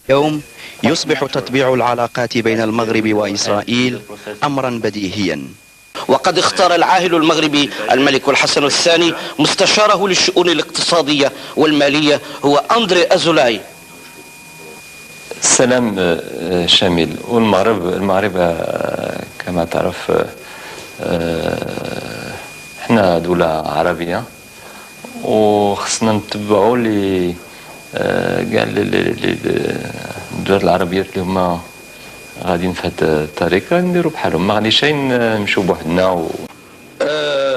يوم يصبح تطبيع العلاقات بين المغرب وإسرائيل أمرا بديهيا. وقد اختار العاهل المغربي الملك الحسن الثاني مستشاره للشؤون الاقتصادية والمالية هو أندري أزولاي. السلام شامل. والمغرب كما تعرف احنا دولة عربية وخصنا نتبعوا كاع الدول العربيات اللي هما غاديين في هذا الطريق نديروا بحالهم، ما غاديش نمشيو بوحدنا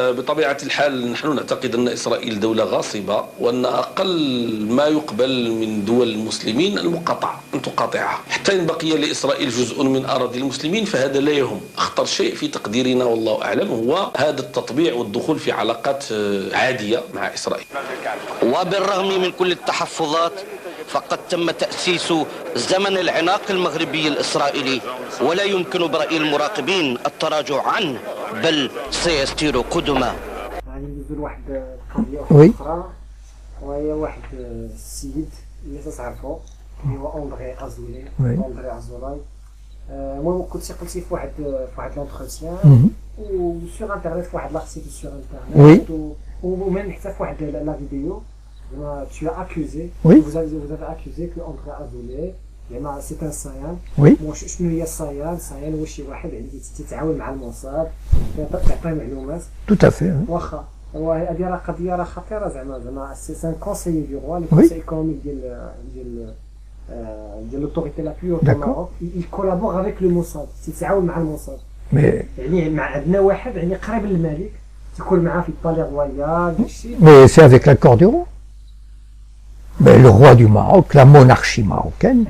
بطبيعة الحال نحن نعتقد أن إسرائيل دولة غاصبة، وأن أقل ما يقبل من دول المسلمين أن تقاطعها. حتى إن بقي لإسرائيل جزء من أراضي المسلمين فهذا لا يهم. أخطر شيء في تقديرنا والله أعلم هو هذا التطبيع والدخول في علاقات عادية مع إسرائيل. وبالرغم من كل التحفظات فقد تم تأسيس زمن العناق المغربي الإسرائيلي، ولا يمكن برأي المراقبين التراجع عنه بل سيسير قدما. يعني ندير واحد القضية أخرى وهي واحد السيد اللي تعرفو اللي هو أندري أزولاي. المهم كنتي قلتي في واحد لونتروتيان وسور انترنت في واحد لارتيكل سور انترنت ومن حتى في واحد لا فيديو tu as accusé, vous avez accusé que André Azoulay c'est un sayan. شنو هي الصيان؟ صيان هو شي واحد اللي تتعاون مع الموساد تعطيه معلومات. Tout à fait. واخا هذه راه قضيه راه خطيره زعما سي ان كونسيي دو روا لو كونسيي ايكونوميك ديال لوتوريتي لا بلو au Maroc. il collabore avec le Mossad, تتعاون مع الموساد. يعني مع عندنا واحد يعني قريب للملك تكون معاه في البالي رويال داكشي. Mais c'est avec l'accord du roi. Mais le roi du Maroc, la monarchie marocaine,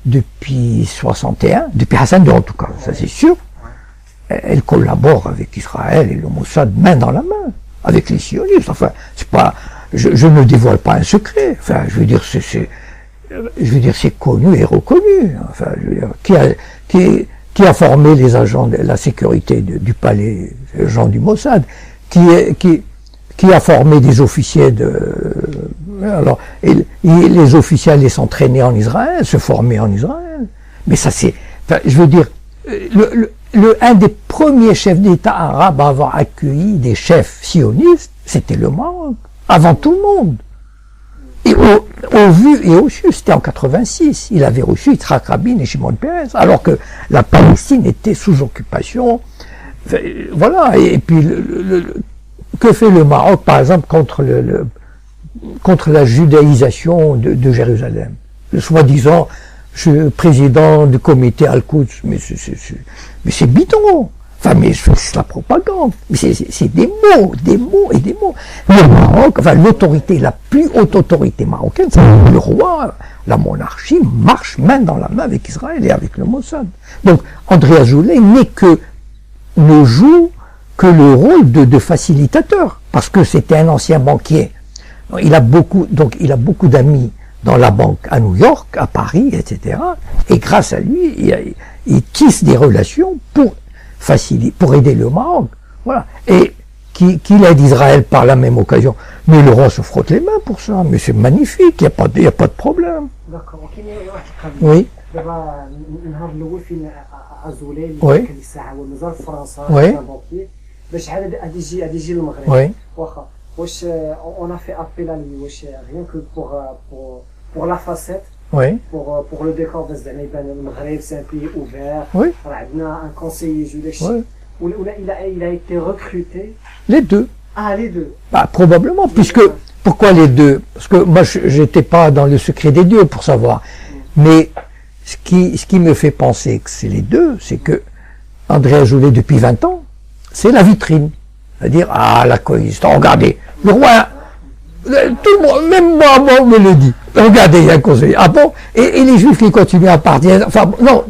depuis 61, depuis Hassan II en tout cas, ça c'est sûr, elle collabore avec Israël et le Mossad main dans la main, avec les sionistes. Enfin, c'est pas, je ne dévoile pas un secret. Enfin, je veux dire, c'est connu et reconnu. Enfin, je veux dire, qui a formé les agents de la sécurité du palais, les gens du Mossad, qui a formé des officiers alors, et les officiers allaient s'entraîner en Israël, se former en Israël. Mais ça c'est, enfin, je veux dire, un des premiers chefs d'État arabes à avoir accueilli des chefs sionistes, c'était le Maroc, avant tout le monde. Et au vu et au su, c'était en 86, il avait reçu Yitzhak Rabin et Shimon Peres, alors que la Palestine était sous occupation. Enfin, voilà, et puis que fait le Maroc, par exemple, contre la judaïsation de Jérusalem? Le soi-disant président du comité Al-Quds, mais c'est bidon. Enfin, mais c'est la propagande. Mais c'est des mots et des mots. Le Maroc, enfin, l'autorité, la plus haute autorité marocaine, c'est le roi. La monarchie marche main dans la main avec Israël et avec le Mossad. Donc, André Azoulay ne joue que le rôle de facilitateur, parce que c'était un ancien banquier. Il a beaucoup d'amis dans la banque à New York, à Paris, etc. Et grâce à lui, il tisse des relations pour aider le Maroc. Voilà. Et qu'il aide Israël par la même occasion. Mais le roi se frotte les mains pour ça. Mais c'est magnifique, il n'y a pas de problème. D'accord. Oui. Oui. Oui. On a fait appel à lui rien que pour la facette. Oui. Pour le décor de le Maghreb, c'est un pays ouvert. Oui. On a un conseiller juif. Oui. Il a été recruté. Les deux. Ah, les deux. Bah, probablement, puisque, pourquoi les deux? Parce que moi, j'étais pas dans le secret des dieux pour savoir. Mais, ce qui me fait penser que c'est les deux, c'est que André Azoulay, depuis 20 ans, c'est la vitrine. C'est-à-dire, la coexistence. Regardez, le roi, tout le monde, même moi, on me le dit. Regardez, il y a un conseiller. Ah bon? Et les juifs qui continuent à partir, enfin, non,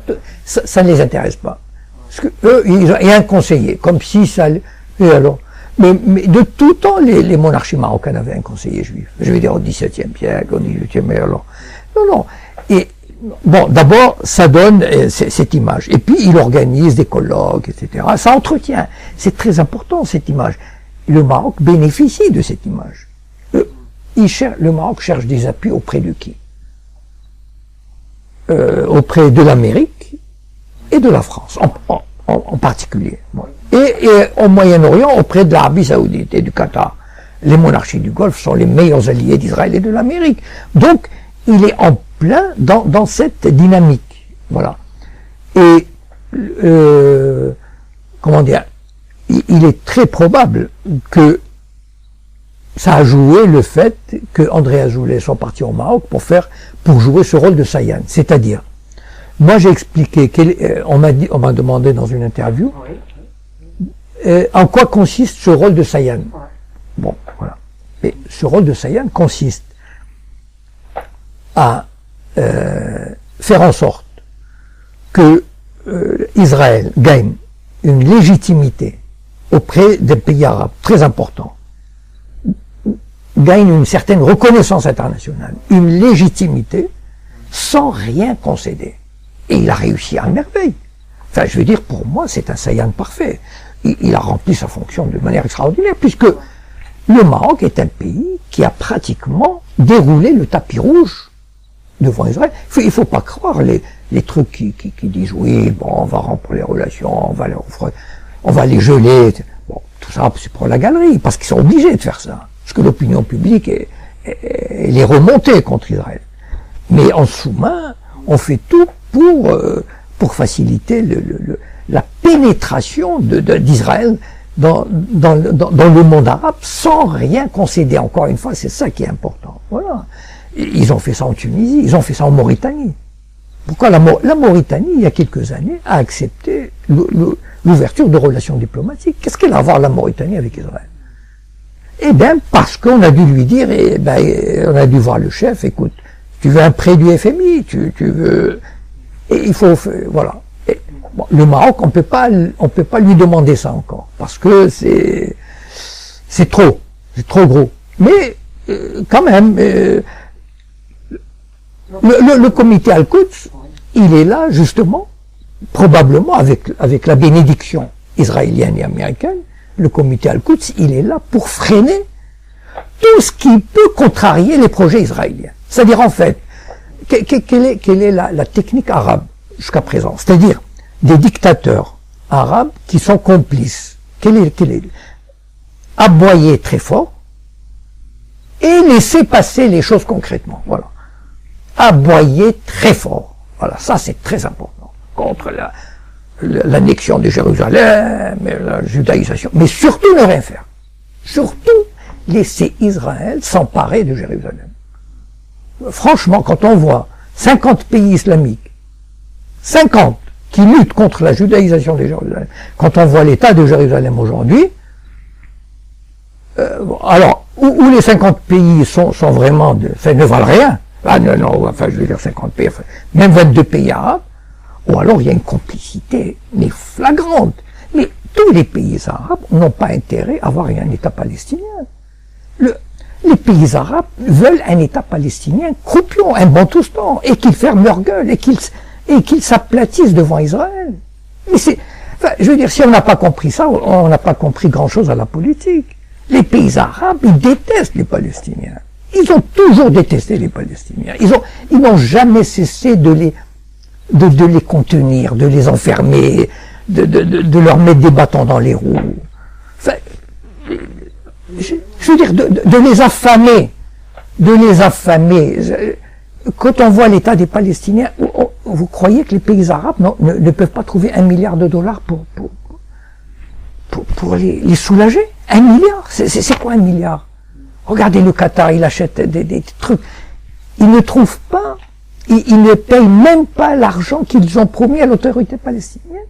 ça ne les intéresse pas. Parce que eux, il y a un conseiller, comme si ça, et alors? Mais de tout temps, les monarchies marocaines avaient un conseiller juif. Je veux dire, au XVIIe siècle, au XVIIIe, mais alors. Non. Et, bon, d'abord, ça donne cette image. Et puis, il organise des colloques, etc. Ça entretient. C'est très important, cette image. Le Maroc bénéficie de cette image. Le Maroc cherche des appuis auprès de qui? auprès de l'Amérique et de la France, en particulier. Et au Moyen-Orient, auprès de l'Arabie Saoudite et du Qatar. Les monarchies du Golfe sont les meilleurs alliés d'Israël et de l'Amérique. Donc, il est en plein dans cette dynamique. Voilà. Et, comment dire, il est très probable que ça a joué le fait que André Azoulay soit parti au Maroc pour jouer ce rôle de Sayan. C'est-à-dire, moi j'ai expliqué, on m'a demandé dans une interview, en quoi consiste ce rôle de Sayan. Bon, voilà. Et ce rôle de Sayan consiste à faire en sorte que Israël gagne une légitimité auprès des pays arabes très importants, gagne une certaine reconnaissance internationale, une légitimité sans rien concéder. Et il a réussi à merveille. Enfin, je veux dire, pour moi, c'est un Sayan parfait. Il a rempli sa fonction de manière extraordinaire, puisque le Maroc est un pays qui a pratiquement déroulé le tapis rouge devant Israël. Il faut pas croire les trucs qui disent oui, bon, on va rompre les relations, on va les geler. Bon, tout ça, c'est pour la galerie, parce qu'ils sont obligés de faire ça. Parce que l'opinion publique elle est remontée contre Israël. Mais en sous-main, on fait tout pour faciliter la pénétration d'Israël dans le monde arabe sans rien concéder. Encore une fois, c'est ça qui est important. Voilà. Ils ont fait ça en Tunisie, ils ont fait ça en Mauritanie. Pourquoi la Mauritanie, il y a quelques années, a accepté l'ouverture de relations diplomatiques? Qu'est-ce qu'elle a à voir la Mauritanie avec Israël? Eh bien, parce qu'on a dû lui dire, on a dû voir le chef, écoute, tu veux un prêt du FMI, tu veux, et il faut, voilà. Et, bon, le Maroc, on peut pas lui demander ça encore, parce que c'est trop gros. Mais, quand même, le comité Al-Quds, il est là, justement, probablement avec la bénédiction israélienne et américaine. Le comité Al-Quds, il est là pour freiner tout ce qui peut contrarier les projets israéliens. C'est-à-dire, en fait, quelle est la technique arabe jusqu'à présent? C'est-à-dire, des dictateurs arabes qui sont complices. Quelle est aboyer très fort et laisser passer les choses concrètement. Voilà. Aboyer très fort. Voilà, ça c'est très important. Contre l'annexion de Jérusalem, la judaïsation, mais surtout ne rien faire. Surtout laisser Israël s'emparer de Jérusalem. Franchement, quand on voit 50 pays islamiques, 50 qui luttent contre la judaïsation de Jérusalem, quand on voit l'état de Jérusalem aujourd'hui, alors, où les 50 pays sont vraiment, ne valent rien, ah non, enfin je veux dire 50 pays, enfin, même 22 pays arabes, ou alors il y a une complicité, mais flagrante. Mais tous les pays arabes n'ont pas intérêt à avoir un État palestinien. Les pays arabes veulent un État palestinien croupion, un Bantoustan, et qu'ils ferment leur gueule, et qu'ils s'aplatissent devant Israël. Mais enfin, je veux dire, si on n'a pas compris ça, on n'a pas compris grand-chose à la politique. Les pays arabes, ils détestent les Palestiniens. Ils ont toujours détesté les Palestiniens. Ils n'ont jamais cessé de les contenir, de les enfermer, de leur mettre des bâtons dans les roues. Enfin, je veux dire, de les affamer. Quand on voit l'état des Palestiniens, vous croyez que les pays arabes ne peuvent pas trouver $1 milliard pour les soulager? 1 milliard? C'est quoi 1 milliard? Regardez le Qatar, il achète des trucs. Ils ne trouvent pas, ils ne payent même pas l'argent qu'ils ont promis à l'autorité palestinienne.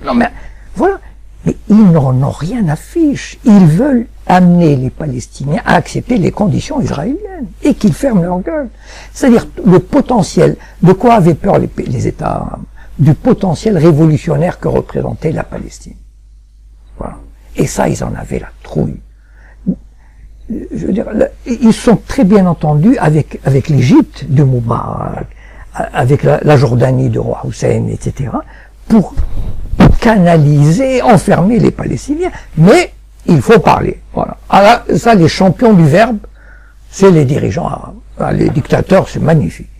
Non mais, voilà. Mais ils n'en ont rien à fiche. Ils veulent amener les Palestiniens à accepter les conditions israéliennes et qu'ils ferment leur gueule. C'est-à-dire le potentiel, de quoi avaient peur les États arabes? Du potentiel révolutionnaire que représentait la Palestine. Voilà. Et ça, ils en avaient la trouille. Je veux dire, ils sont très bien entendus avec l'Égypte de Moubarak, avec la Jordanie de Roi Hussein, etc., pour canaliser, enfermer les Palestiniens. Mais il faut parler. Voilà. Alors, ça, les champions du verbe, c'est les dirigeants arabes. Les dictateurs, c'est magnifique.